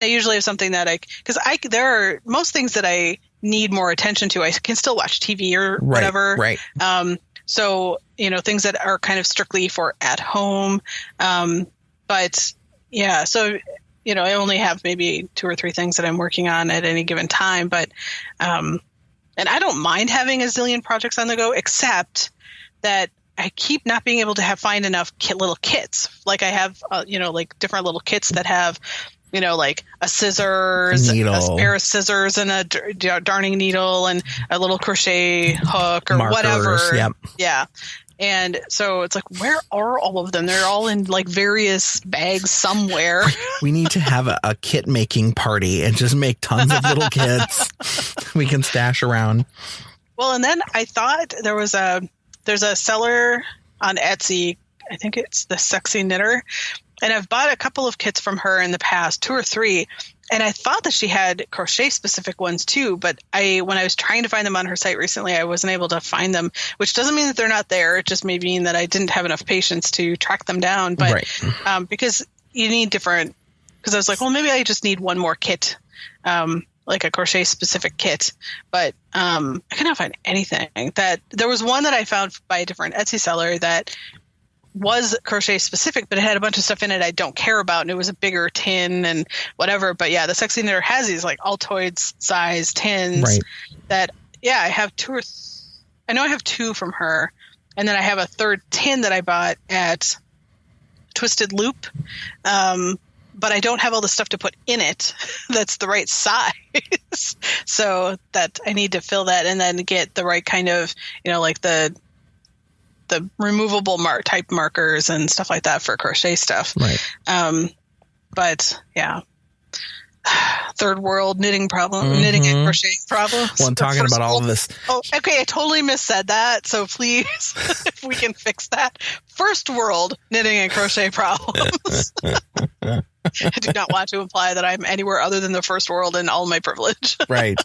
I usually have something that there are most things that I need more attention to. I can still watch TV or whatever. Right. So, things that are kind of strictly for at home. But yeah, so, I only have maybe 2 or 3 things that I'm working on at any given time. But, and I don't mind having a zillion projects on the go, except that I keep not being able to find enough little kits. Like I have, like different little kits that have, like a scissors, a pair of scissors and a darning needle and a little crochet hook or markers, whatever. Yep. Yeah. And so it's like, where are all of them? They're all in like various bags somewhere. We need to have a kit making party and just make tons of little kits we can stash around. Well, and then I thought there's a seller on Etsy. I think it's the Sexy Knitter. And I've bought a couple of kits from her in the past, 2 or 3. And I thought that she had crochet specific ones too, but when I was trying to find them on her site recently, I wasn't able to find them, which doesn't mean that they're not there. It just may mean that I didn't have enough patience to track them down. But because you need because I was like, well, maybe I just need one more kit, like a crochet specific kit. But I cannot find anything. That there was one that I found by a different Etsy seller that was crochet specific, but it had a bunch of stuff in it I don't care about, and it was a bigger tin and whatever. But yeah, the Sexy Knitter has these like Altoids size tins that I have I know I have 2 from her, and then I have a third tin that I bought at Twisted Loop, but I don't have all the stuff to put in it that's the right size. So that I need to fill that and then get the right kind of, like the removable type markers and stuff like that for crochet stuff. Right. But yeah, third world knitting knitting and crocheting problems. Well, I'm talking about all of this. Oh, okay. I totally missaid that. So please, if we can fix that. First world knitting and crochet problems. I do not want to imply that I'm anywhere other than the first world in all my privilege. Right.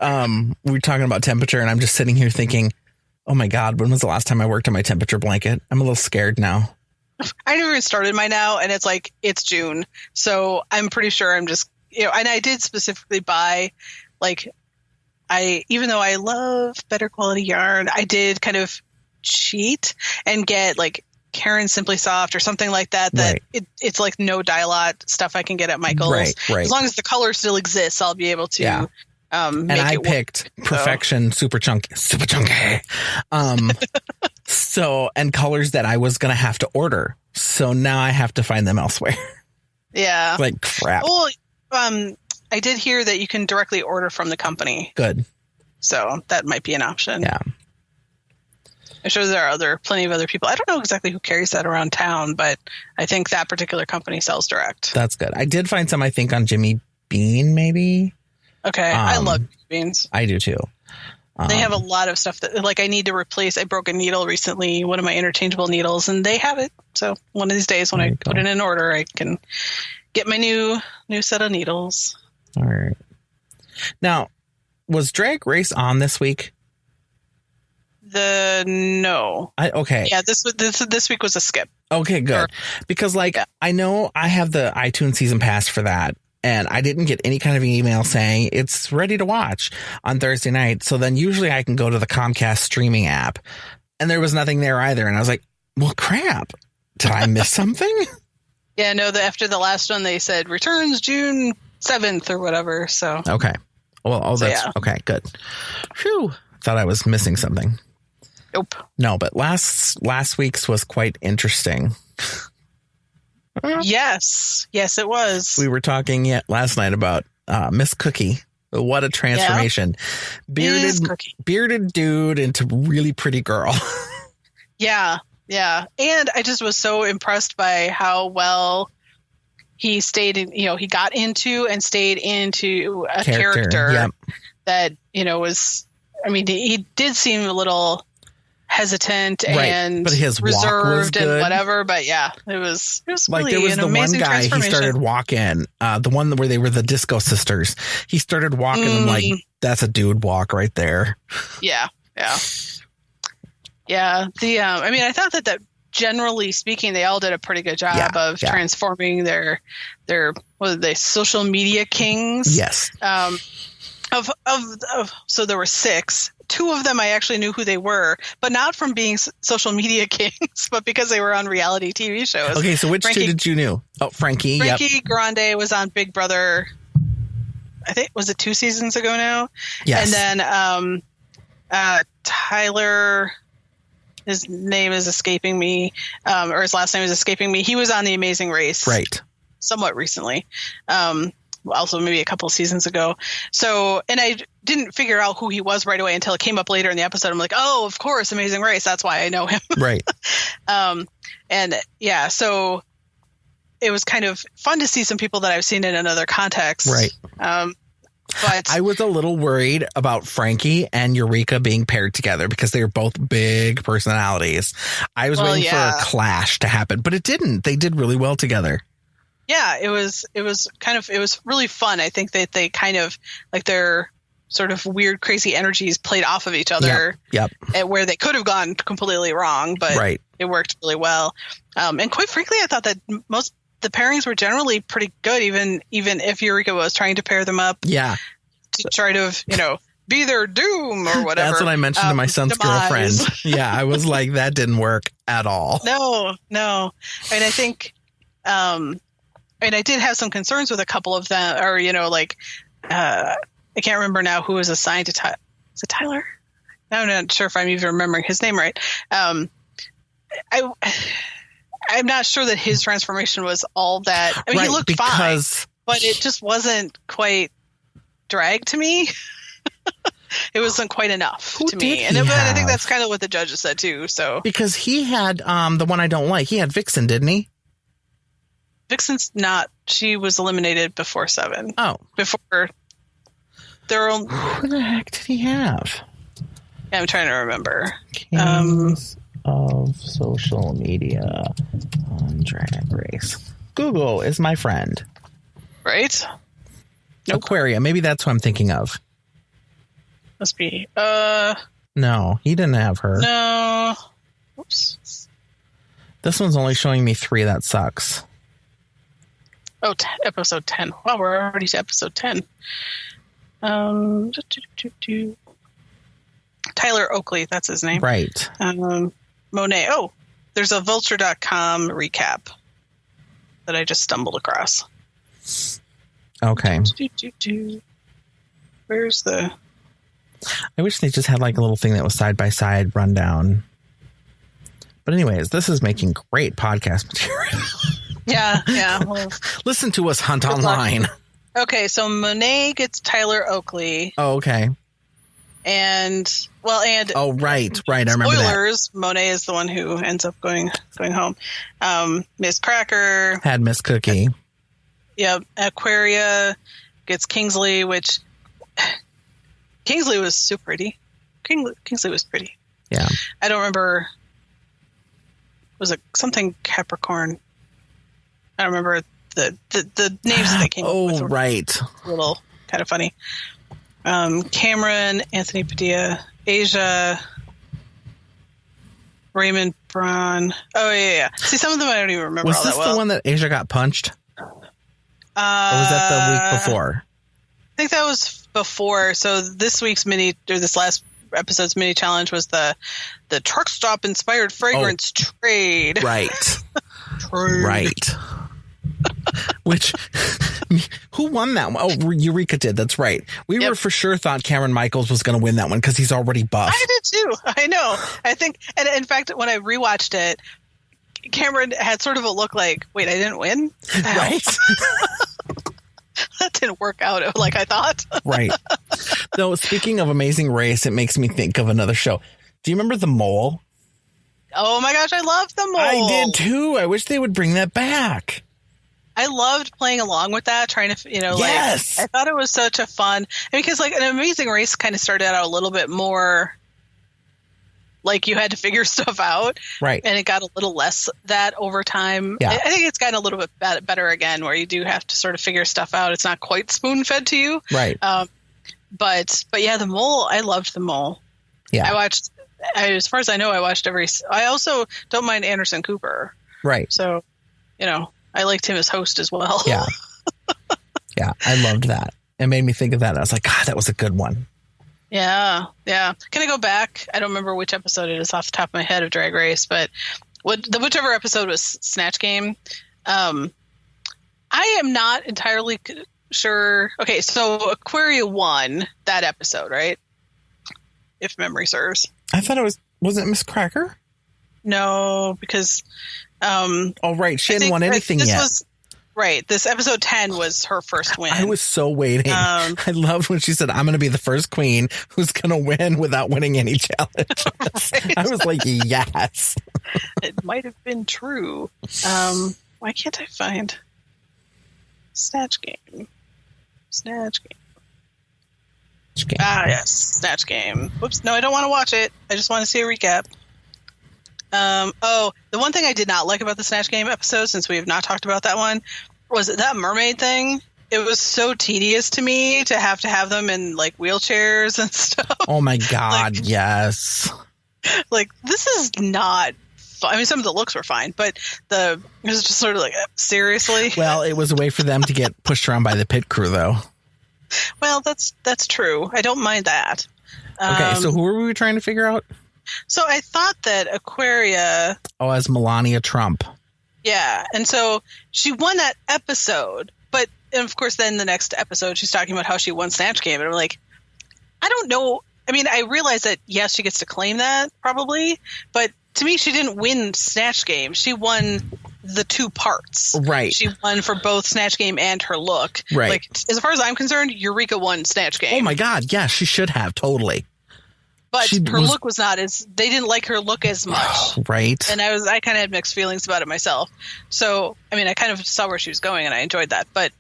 We're talking about temperature, and I'm just sitting here thinking, oh my God, when was the last time I worked on my temperature blanket? I'm a little scared now. I never even started mine now, and it's June. So I'm pretty sure I'm just, and I did specifically buy, even though I love better quality yarn, I did kind of cheat and get Karen Simply Soft or something like that. It's like no dye lot stuff I can get at Michael's. Right. As long as the color still exists, I'll be able to. Yeah. And I picked Perfection Super Chunky. So, and colors that I was going to have to order. So now I have to find them elsewhere. Yeah. Like crap. Well, I did hear that you can directly order from the company. Good. So that might be an option. Yeah. I'm sure there are plenty of other people. I don't know exactly who carries that around town, but I think that particular company sells direct. That's good. I did find some, I think, on Jimmy Bean, maybe. Okay. I love beans. I do too. They have a lot of stuff that I need to replace. I broke a needle recently, one of my interchangeable needles, and they have it. So one of these days when I put in an order, I can get my new set of needles. All right. Now, was Drag Race on this week? No. Okay. Yeah, this week was a skip. Okay, good. Because I know I have the iTunes season pass for that. And I didn't get any kind of email saying it's ready to watch on Thursday night. So then usually I can go to the Comcast streaming app, and there was nothing there either. And I was like, well, crap. Did I miss something? Yeah, no, after the last one, they said returns June 7th or whatever. So. Okay. Well, that's okay. Good. Phew. Thought I was missing something. Nope. No, but last week's was quite interesting. Yes, it was. We were talking last night about Miss Cookie. What a transformation. Bearded dude into really pretty girl. Yeah. And I just was so impressed by how well he stayed in, he got into and stayed into a character that, was, he did seem a little hesitant and but his reserved walk was and whatever, but it was really there was an the amazing one guy he started walking, the one where they were the Disco Sisters. He started walking and that's a dude walk right there. Yeah. The I thought that generally speaking, they all did a pretty good job of transforming their what are they, social media kings. Yes. So there were 6. 2 of them I actually knew who they were, but not from being social media kings, but because they were on reality TV shows. Okay, so which 2 did you know? Oh, Frankie. Frankie Grande was on Big Brother. I think, was it 2 seasons ago now? Yes. And then Tyler, his name is escaping me, or his last name is escaping me. He was on The Amazing Race. Right. Somewhat recently. Also maybe a couple of seasons ago. So, and I didn't figure out who he was right away until it came up later in the episode. I'm like, oh, of course, Amazing Race. That's why I know him. Right. And yeah, so it was kind of fun to see some people that I've seen in another context. Right. But I was a little worried about Frankie and Eureka being paired together because they were both big personalities. I was waiting for a clash to happen, but it didn't. They did really well together. Yeah, it was really fun. I think that they kind of, like, their sort of weird, crazy energies played off of each other. Yep. Where they could have gone completely wrong, but it worked really well. And quite frankly, I thought that the pairings were generally pretty good, even if Eureka was trying to pair them up. Yeah. To try to, be their doom or whatever. That's what I mentioned to my son's girlfriend. Yeah, I was like, that didn't work at all. No. And I think, and I did have some concerns with a couple of them, or, I can't remember now who was assigned to Tyler. Is it Tyler? I'm not sure if I'm even remembering his name right. I'm not sure that his transformation was all that. I mean, he looked fine, but it just wasn't quite drag to me. It wasn't quite enough to me. And I think that's kind of what the judges said too. So because he had the one I don't like, he had Vixen, didn't he? Vixen's not. She was eliminated before 7. Oh, before their own. Who the heck did he have? Yeah, I'm trying to remember. Kings of social media on Drag Race. Google is my friend. Right. Nope. Aquaria. Maybe that's who I'm thinking of. Must be. No, he didn't have her. No. Oops. This one's only showing me 3. That sucks. Oh, episode 10. Wow, we're already to episode 10. Tyler Oakley, that's his name. Right. Monet. Oh, there's a vulture.com recap that I just stumbled across. Okay. Where's the... I wish they just had like a little thing that was side-by-side rundown. But anyways, this is making great podcast material. Yeah. Well, listen to us hunt online. Okay, so Monet gets Tyler Oakley. Oh, okay. And oh, right. I remember spoilers, that. Monet is the one who ends up going home. Miss Cracker had Miss Cookie. Yep. Aquaria gets Kingsley, which Kingsley was super pretty. Kingsley was pretty. Yeah. I don't remember. Was it something Capricorn? I don't remember the names that they came up with. Oh, right. A little kind of funny. Cameron, Anthony Padilla, Asia, Raymond Braun. Oh, yeah. See, some of them I don't even remember all that well. Was this the one that Asia got punched? Or was that the week before? I think that was before. So this last episode's mini challenge was the truck stop inspired fragrance trade. Right. Right. Which, who won that one? Oh, Eureka did. That's right. We were for sure thought Cameron Michaels was going to win that one because he's already buff. I did too. I know. I think, and in fact, when I rewatched it, Cameron had sort of a look like, wait, I didn't win? Right. That didn't work out like I thought. Right. Though, speaking of Amazing Race, it makes me think of another show. Do you remember The Mole? Oh my gosh, I loved The Mole. I did too. I wish they would bring that back. I loved playing along with that, trying to, yes. I thought it was such a fun, because like an Amazing Race kind of started out a little bit more like you had to figure stuff out. Right. And it got a little less that over time. Yeah. I think it's gotten a little bit better again, where you do have to sort of figure stuff out. It's not quite spoon fed to you. Right. But yeah, The Mole, I loved The Mole. Yeah. I watched as far as I know, I watched every. I also don't mind Anderson Cooper, Right. so I liked him as host as well. Yeah. Yeah, I loved that. It made me think of that. And I was like, God, that was a good one. Yeah. Can I go back? I don't remember which episode it is off the top of my head of Drag Race, but whichever episode was Snatch Game. I am not entirely sure. Okay, so Aquaria won that episode, right? If memory serves. I thought wasn't it Miss Cracker? No, because oh, right. She hadn't won anything yet. Right. This episode 10 was her first win. I was so waiting. I loved when she said, I'm going to be the first queen who's going to win without winning any challenges. Right. I was like, yes. It might have been true. Why can't I find Snatch Game? Snatch Game. Ah, yes. Snatch Game. Whoops. No, I don't want to watch it. I just want to see a recap. The one thing I did not like about the Snatch Game episode, since we have not talked about that one, was that mermaid thing. It was so tedious to me to have them in like wheelchairs and stuff. Oh my God, yes. Like, this is not fun. I mean, some of the looks were fine, but it was just sort of like, seriously? Well, it was a way for them to get pushed around by the pit crew, though. Well, that's true. I don't mind that. Okay, so who were we trying to figure out? So I thought that Aquaria... Oh, as Melania Trump. Yeah, and so she won that episode, and of course then the next episode she's talking about how she won Snatch Game, and I'm like, I don't know. I mean, I realize that, yes, she gets to claim that, probably, but to me she didn't win Snatch Game. She won the two parts. Right. She won for both Snatch Game and her look. Right. Like, as far as I'm concerned, Eureka won Snatch Game. Oh my God, yeah, she should have, totally. But her look was not as, they didn't like her look as much. Right. And I kind of had mixed feelings about it myself. So, I mean, I kind of saw where she was going and I enjoyed that. But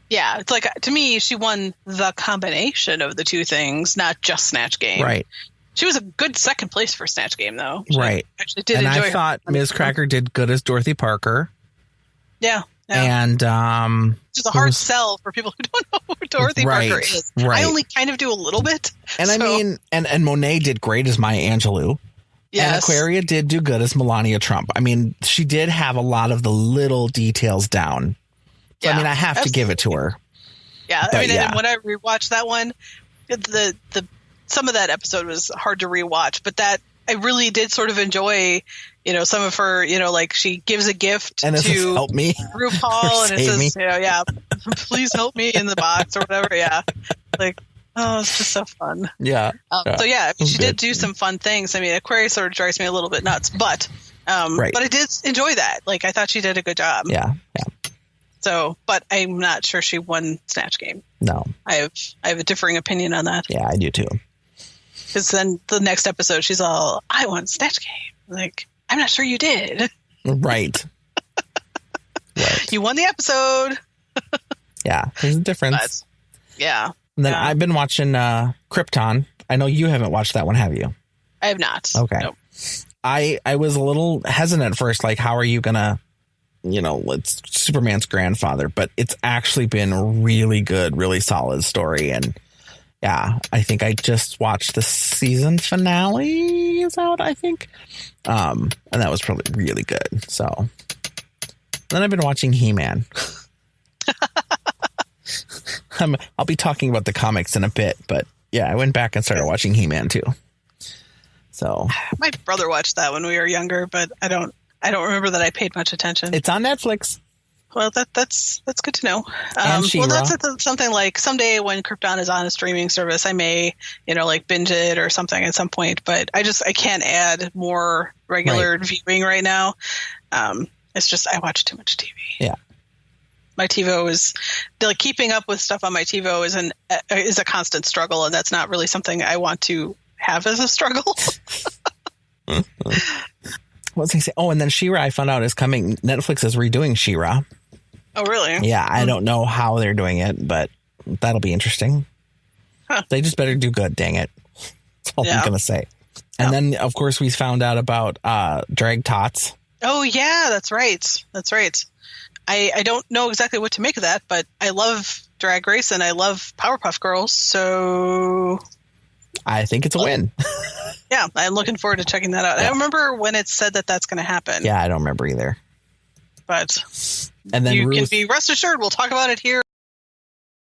yeah, it's like, to me, she won the combination of the two things, not just Snatch Game. Right. She was a good second place for Snatch Game, though. Right. I actually did enjoy her. And I thought Ms. Cracker did good as Dorothy Parker. Yeah. And it's a hard sell for people who don't know who Dorothy Parker is. Right. I only kind of do a little bit. And I mean, and Monet did great as Maya Angelou. Yes. And Aquaria did do good as Melania Trump. I mean, she did have a lot of the little details down. So, I mean, I have to give it to her. Yeah. But, I mean, and when I rewatched that one, the some of that episode was hard to rewatch, but that I really did sort of enjoy, some of her, like she gives a gift and to help me RuPaul and it says, yeah, please help me in the box or whatever. Yeah. Like, oh, it's just so fun. Yeah. So yeah, I mean, she did do some fun things. I mean, Aquarius sort of drives me a little bit nuts, but I did enjoy that. Like, I thought she did a good job. Yeah. Yeah. So, but I'm not sure she won Snatch Game. No. I have a differing opinion on that. Yeah, I do too. Because then the next episode, she's all, I won Snatch Game. Like, I'm not sure you did. Right. Right. You won the episode. Yeah, there's a difference. But, yeah. And then I've been watching Krypton. I know you haven't watched that one, have you? I have not. Okay. Nope. I was a little hesitant at first, like, how are you going to, it's Superman's grandfather, but it's actually been a really good, really solid story. And yeah, I think I just watched the season finale is out, I think. And that was probably really good. So then I've been watching He-Man. I'll be talking about the comics in a bit, but yeah, I went back and started watching He-Man too. So my brother watched that when we were younger, but I don't remember that I paid much attention. It's on Netflix. Well, that's good to know. And She-Ra. Well, that's something like someday when Krypton is on a streaming service, I may, like binge it or something at some point. But I can't add more regular viewing right now. It's just I watch too much TV. Yeah, my TiVo is like keeping up with stuff on my TiVo is a constant struggle, and that's not really something I want to have as a struggle. What was I say? Oh, and then She-Ra, I found out, is coming. Netflix is redoing She-Ra. Oh, really? Yeah, I don't know how they're doing it, but that'll be interesting. Huh. They just better do good, dang it. That's all I'm going to say. And then, of course, we found out about Drag Tots. Oh, yeah, that's right. That's right. I don't know exactly what to make of that, but I love Drag Race and I love Powerpuff Girls, so I think it's a win. Yeah, I'm looking forward to checking that out. Yeah. I remember when it said that that's going to happen. Yeah, I don't remember either. But And then you Ruth, can be rest assured we'll talk about it here